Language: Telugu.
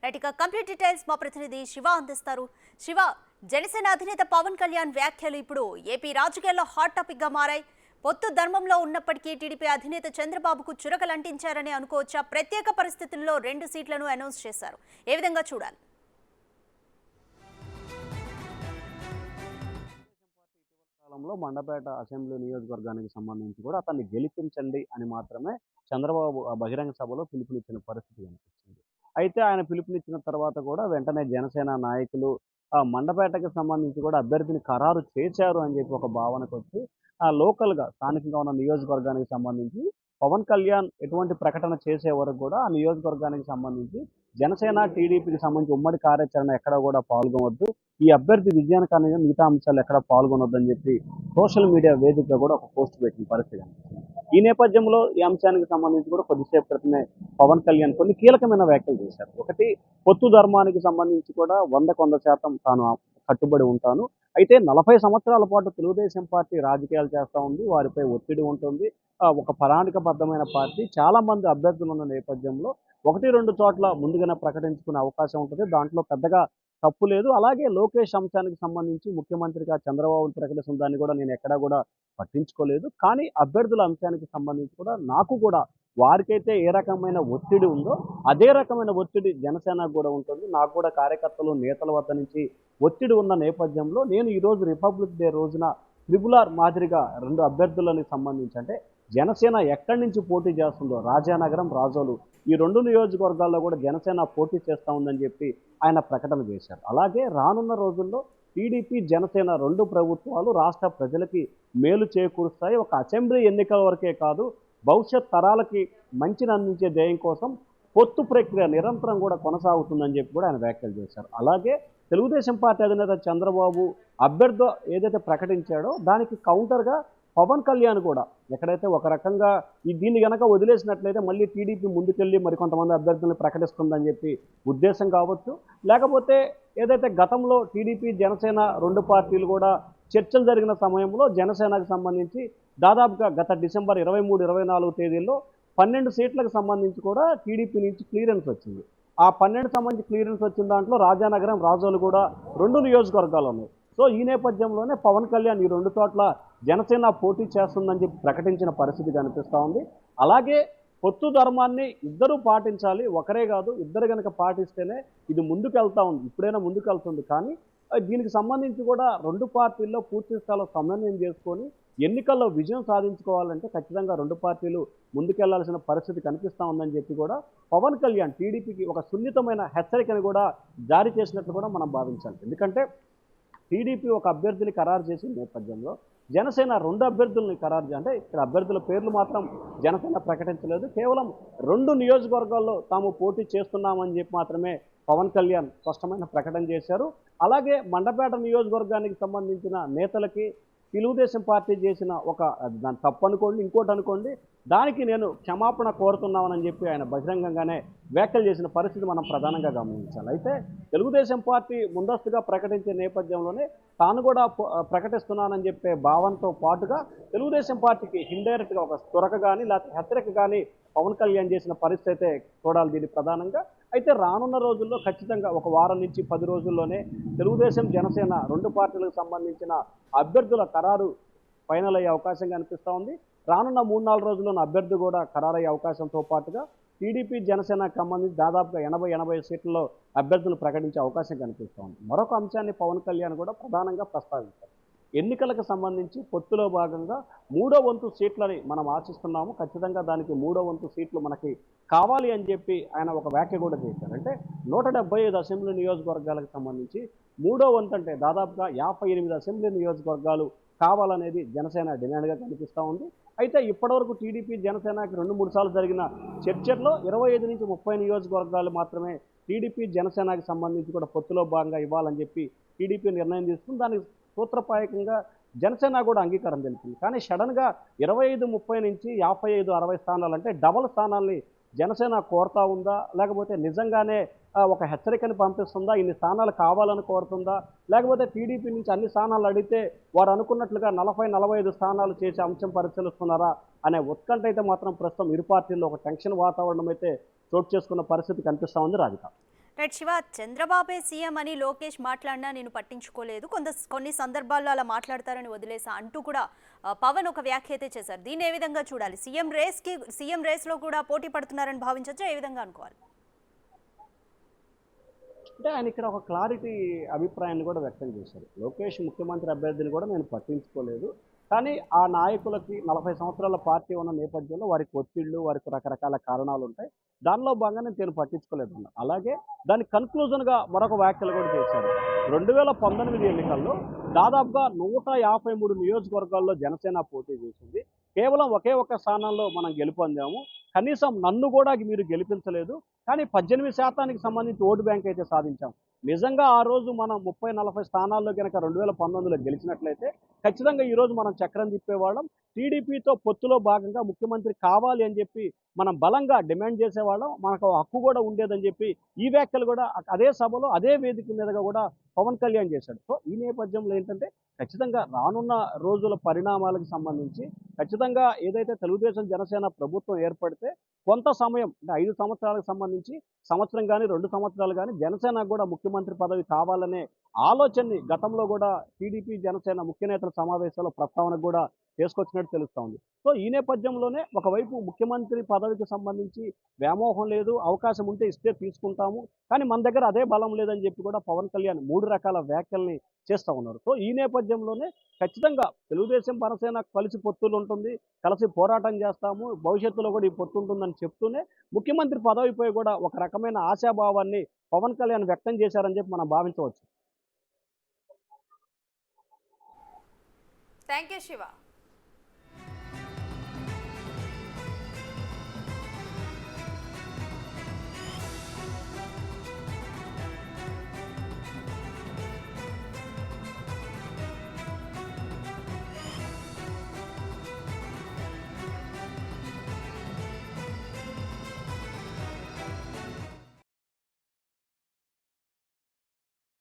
రైట్ ఇక కంప్లీట్ డీటెయిల్స్ మా ప్రతినిధి శివ అందిస్తారు. శివ, జనసేన అధినేత పవన్ కళ్యాణ్ వ్యాఖ్యలు ఇప్పుడు ఏపీ రాజకీయాల్లో హాట్ టాపిక్ గా మారాయి. పొత్తు ధర్మంలో ఉన్నప్పటికీ టీడీపీ అధినేత చంద్రబాబుకు చురకలంటించారని అనుకోవచ్చా? ప్రత్యేక పరిస్థితుల్లో 2 సీట్లను అనౌన్స్ చేశారు. ఏ విధంగా చూడాలి? కాలంలో మండపేట అసెంబ్లీ నియోజకవర్గానికి సంబంధించి కూడా అతన్ని గెలిపించండి అని మాత్రమే చంద్రబాబు బహిరంగ సభలో పిలుపునిచ్చిన పరిస్థితి కనిపించింది. అయితే ఆయన పిలుపునిచ్చిన తర్వాత కూడా వెంటనే జనసేన నాయకులు ఆ మండపేటకి సంబంధించి కూడా అభ్యర్థిని ఖరారు చేశారు అని చెప్పి ఒక భావనకు వచ్చి ఆ లోకల్‌గా స్థానికంగా ఉన్న నియోజకవర్గానికి సంబంధించి పవన్ కళ్యాణ్ ఎటువంటి ప్రకటన చేసే వరకు కూడా ఆ నియోజకవర్గానికి సంబంధించి జనసేన, టీడీపీకి సంబంధించి ఉమ్మడి కార్యాచరణ ఎక్కడ కూడా పాల్గొనవద్దు. ఈ అభ్యర్థి విజయానికి అనేది మిగతా అంశాలు ఎక్కడ పాల్గొనొద్దని చెప్పి సోషల్ మీడియా వేదికగా కూడా ఒక పోస్ట్ పెట్టిన పరిస్థితి కనిపిస్తుంది. ఈ నేపథ్యంలో ఈ అంశానికి సంబంధించి కూడా కొద్దిసేపు క్రితమే పవన్ కళ్యాణ్ కొన్ని కీలకమైన వ్యాఖ్యలు చేశారు. ఒకటి, పొత్తు ధర్మానికి సంబంధించి కూడా 100% తాను కట్టుబడి ఉంటాను. అయితే 40 సంవత్సరాల పాటు తెలుగుదేశం పార్టీ రాజకీయాలు చేస్తూ ఉంది. వారిపై ఒత్తిడి ఉంటుంది. ఒక ప్రణాళికబద్ధమైన పార్టీ. చాలా మంది అభ్యర్థులు ఉన్న నేపథ్యంలో 1-2 చోట్ల ముందుగానే ప్రకటించుకునే అవకాశం ఉంటుంది. దాంట్లో పెద్దగా తప్పు లేదు. అలాగే లోకేష్ అంశానికి సంబంధించి ముఖ్యమంత్రిగా చంద్రబాబును ప్రకటిస్తున్న దాన్ని కూడా నేను ఎక్కడా కూడా పట్టించుకోలేదు. కానీ అభ్యర్థుల అంశానికి సంబంధించి కూడా నాకు కూడా వారికైతే ఏ రకమైన ఒత్తిడి ఉందో అదే రకమైన ఒత్తిడి జనసేనకు కూడా ఉంటుంది. నాకు కూడా కార్యకర్తలు, నేతల వద్ద నుంచి ఒత్తిడి ఉన్న నేపథ్యంలో నేను ఈరోజు రిపబ్లిక్ డే రోజున త్రిపుల్ మాదిరిగా 2 అభ్యర్థులని సంబంధించి అంటే జనసేన ఎక్కడి నుంచి పోటీ చేస్తుందో రాజానగరం, రాజోలు ఈ 2 నియోజకవర్గాల్లో కూడా జనసేన పోటీ చేస్తూ ఉందని చెప్పి ఆయన ప్రకటన చేశారు. అలాగే రానున్న రోజుల్లో టీడీపీ, జనసేన 2 ప్రభుత్వాలు రాష్ట్ర ప్రజలకి మేలు చేకూరుస్తాయి. ఒక అసెంబ్లీ ఎన్నికల వరకే కాదు, భవిష్యత్ తరాలకి మంచిని అందించే ధ్యేయం కోసం పొత్తు ప్రక్రియ నిరంతరం కూడా కొనసాగుతుందని చెప్పి కూడా ఆయన వ్యాఖ్యలు చేశారు. అలాగే తెలుగుదేశం పార్టీ అధినేత చంద్రబాబు అభ్యర్థి ఏదైతే ప్రకటించాడో దానికి కౌంటర్గా పవన్ కళ్యాణ్ కూడా ఎక్కడైతే ఒక రకంగా దీన్ని గనక వదిలేసినట్లయితే మళ్ళీ టీడీపీ ముందుకెళ్ళి మరికొంతమంది అభ్యర్థులను ప్రకటిస్తుందని చెప్పి ఉద్దేశం కావచ్చు, లేకపోతే ఏదైతే గతంలో టీడీపీ, జనసేన 2 పార్టీలు కూడా చర్చలు జరిగిన సమయంలో జనసేనకు సంబంధించి దాదాపుగా గత డిసెంబర్ 23, 24 తేదీల్లో 12 సీట్లకు సంబంధించి కూడా టీడీపీ నుంచి క్లియరెన్స్ వచ్చింది. ఆ 12 సంబంధించి క్లియరెన్స్ వచ్చిన దాంట్లో రాజానగరం, రాజోలు కూడా 2 నియోజకవర్గాలు ఉన్నాయి. సో ఈ నేపథ్యంలోనే పవన్ కళ్యాణ్ ఈ 2 చోట్ల జనసేన పోటీ చేస్తుందని చెప్పి ప్రకటించిన పరిస్థితి కనిపిస్తూ ఉంది. అలాగే పొత్తు ధర్మాన్ని ఇద్దరూ పాటించాలి, ఒకరే కాదు ఇద్దరు కనుక పాటిస్తేనే ఇది ముందుకెళ్తా ఉంది. ఇప్పుడైనా ముందుకెళ్తుంది. కానీ దీనికి సంబంధించి కూడా 2 పార్టీల్లో పూర్తి స్థాయిలో సమన్వయం చేసుకొని ఎన్నికల్లో విజయం సాధించుకోవాలంటే ఖచ్చితంగా 2 పార్టీలు ముందుకెళ్లాల్సిన పరిస్థితి కనిపిస్తూ ఉందని చెప్పి కూడా పవన్ కళ్యాణ్ టీడీపీకి ఒక సున్నితమైన హెచ్చరికను కూడా జారీ చేసినట్లు కూడా మనం భావించాలి. ఎందుకంటే టీడీపీ ఒక అభ్యర్థిని ఖరారు చేసిన నేపథ్యంలో జనసేన 2 అభ్యర్థుల్ని ఖరారు అంటే ఇక్కడ అభ్యర్థుల పేర్లు మాత్రం జనసేన ప్రకటించలేదు. కేవలం 2 నియోజకవర్గాల్లో తాము పోటీ చేస్తున్నామని చెప్పి మాత్రమే పవన్ కళ్యాణ్ స్పష్టమైన ప్రకటన చేశారు. అలాగే మండపేట నియోజకవర్గానికి సంబంధించిన నేతలకి తెలుగుదేశం పార్టీ చేసిన ఒక దాని తప్పు అనుకోండి, ఇంకోటి అనుకోండి, దానికి నేను క్షమాపణ కోరుతున్నామని చెప్పి ఆయన బహిరంగంగానే వ్యాఖ్యలు చేసిన పరిస్థితి మనం ప్రధానంగా గమనించాలి. అయితే తెలుగుదేశం పార్టీ ముందస్తుగా ప్రకటించే నేపథ్యంలోనే తాను కూడా ప్రకటిస్తున్నానని చెప్పే భావంతో పాటుగా తెలుగుదేశం పార్టీకి ఇండైరెక్ట్గా ఒక స్తురక కానీ లేకపోతే హెచ్చరిక కానీ పవన్ కళ్యాణ్ చేసిన పరిస్థితి అయితే చూడాలి దీన్ని ప్రధానంగా. అయితే రానున్న రోజుల్లో ఖచ్చితంగా ఒక వారం నుంచి 10 రోజుల్లోనే తెలుగుదేశం, జనసేన 2 పార్టీలకు సంబంధించిన అభ్యర్థుల ఖరారు ఫైనల్ అయ్యే అవకాశం కనిపిస్తూ ఉంది. రానున్న 3-4 రోజుల్లోని అభ్యర్థి కూడా ఖరారయ్యే అవకాశంతో పాటుగా టీడీపీ, జనసేనకు సంబంధించి దాదాపుగా 80 సీట్లలో అభ్యర్థులు ప్రకటించే అవకాశం కనిపిస్తూ ఉంది. మరొక అంశాన్ని పవన్ కళ్యాణ్ కూడా ప్రధానంగా ప్రస్తావించారు. ఎన్నికలకు సంబంధించి పొత్తులో భాగంగా 3వ వంతు సీట్లని మనం ఆశిస్తున్నాము. ఖచ్చితంగా దానికి 3వ వంతు సీట్లు మనకి కావాలి అని చెప్పి ఆయన ఒక వ్యాఖ్య కూడా చేశారు. అంటే 175 అసెంబ్లీ నియోజకవర్గాలకు సంబంధించి 3వ వంతు అంటే దాదాపుగా 58 అసెంబ్లీ నియోజకవర్గాలు కావాలనేది జనసేన డిమాండ్గా కనిపిస్తూ ఉంది. అయితే ఇప్పటివరకు టీడీపీ, జనసేనకి 2-3 సార్లు జరిగిన చర్చల్లో 25 నుంచి 30 నియోజకవర్గాలు మాత్రమే టీడీపీ, జనసేనకి సంబంధించి కూడా పొత్తులో భాగంగా ఇవ్వాలని చెప్పి టీడీపీ నిర్ణయం తీసుకుని దానికి సూత్రప్రాయకంగా జనసేన కూడా అంగీకారం తెలిపింది. కానీ సడన్గా 25, 30 నుంచి 55, 60 స్థానాలు అంటే డబల్ స్థానాల్ని జనసేన కోరుతా ఉందా, లేకపోతే నిజంగానే ఒక హెచ్చరికని పంపిస్తుందా, ఇన్ని స్థానాలు కావాలని కోరుతుందా, లేకపోతే టీడీపీ నుంచి అన్ని స్థానాలు అడిగితే వారు అనుకున్నట్లుగా 40-45 స్థానాలు చేసే అంశం పరిశీలిస్తున్నారా అనే ఉత్కంఠ అయితే మాత్రం ప్రస్తుతం ఇరు పార్టీల్లో ఒక టెన్షన్ వాతావరణం అయితే చోటు చేసుకున్న పరిస్థితి కనిపిస్తూ ఉంది రాధిక. రైట్ శివ, చంద్రబాబే సీఎం అని లోకేష్ మాట్లాడినా నేను పట్టించుకోలేదు, కొన్ని సందర్భాల్లో అలా మాట్లాడతారని వదిలేసా అంటూ కూడా పవన్ ఒక వ్యాఖ్య అయితే చేశారు. దీన్ని ఏ విధంగా చూడాలి? సీఎం రేస్లో కూడా పోటీ పడుతున్నారని భావించొచ్చా? ఏ విధంగా అనుకోవాలి? అంటే ఆయన ఇక్కడ ఒక క్లారిటీ అభిప్రాయాన్ని కూడా వ్యక్తం చేశారు. లోకేష్ ముఖ్యమంత్రి అభ్యర్థిని కూడా నేను పట్టించుకోలేదు. కానీ ఆ నాయకులకి 40 సంవత్సరాల పార్టీ ఉన్న నేపథ్యంలో వారికి ఒత్తిళ్లు, వారికి రకరకాల కారణాలు ఉంటాయి. దానిలో భాగంగా నేను పట్టించుకోలేదన్న. అలాగే దాని కన్క్లూజన్‌గా మరొక వ్యాఖ్యలు కూడా చేశారు. 2019 ఎన్నికల్లో దాదాపుగా 153 నియోజకవర్గాల్లో జనసేన పోటీ చేసింది. కేవలం ఒకే ఒక్క స్థానంలో మనం గెలుపొందాము. కనీసం నన్ను కూడా మీరు గెలిపించలేదు. కానీ 18% సంబంధించి ఓటు బ్యాంక్ అయితే సాధించాం. నిజంగా ఆ రోజు మనం 30, 40 స్థానాల్లో గనక 2019లో గెలిచినట్లయితే ఖచ్చితంగా ఈరోజు మనం చక్రం తిప్పేవాళ్ళం. టీడీపీతో పొత్తులో భాగంగా ముఖ్యమంత్రి కావాలి అని చెప్పి మనం బలంగా డిమాండ్ చేసేవాళ్ళం. మనకు హక్కు కూడా ఉండేదని చెప్పి ఈ వ్యాఖ్యలు కూడా అదే సభలో అదే వేదిక మీదుగా కూడా పవన్ కళ్యాణ్ చేశాడు. సో ఈ నేపథ్యంలో ఏంటంటే ఖచ్చితంగా రానున్న రోజుల పరిణామాలకు సంబంధించి ఖచ్చితంగా ఏదైతే తెలుగుదేశం జనసేన ప్రభుత్వం ఏర్పడితే కొంత సమయం అంటే 5 సంవత్సరాలకు సంబంధించి సంవత్సరం కానీ 2 సంవత్సరాలు కానీ జనసేనకు కూడా ముఖ్యమంత్రి పదవి కావాలనే ఆలోచనని గతంలో కూడా టీడీపీ జనసేన ముఖ్య నేతల సమావేశాల్లో ప్రస్తావనకు కూడా చేసుకొచ్చినట్టు తెలుస్తూ ఉంది. సో ఈ నేపథ్యంలోనే ఒకవైపు ముఖ్యమంత్రి పదవికి సంబంధించి వ్యామోహం లేదు, అవకాశం ఉంటే ఇస్తే తీసుకుంటాము, కానీ మన దగ్గర అదే బలం లేదని చెప్పి కూడా పవన్ కళ్యాణ్ 3 రకాల వ్యాఖ్యల్ని చేస్తూ ఉన్నారు. సో ఈ నేపథ్యంలోనే ఖచ్చితంగా తెలుగుదేశం జనసేన కలిసి పొత్తులు ఉంటుంది, కలిసి పోరాటం చేస్తాము, భవిష్యత్తులో కూడా ఈ పొత్తు ఉంటుందని చెప్తూనే ముఖ్యమంత్రి పదవిపై కూడా ఒక రకమైన ఆశాభావాన్ని పవన్ కళ్యాణ్ వ్యక్తం చేశారని చెప్పి మనం భావించవచ్చు. Thank you Shiva.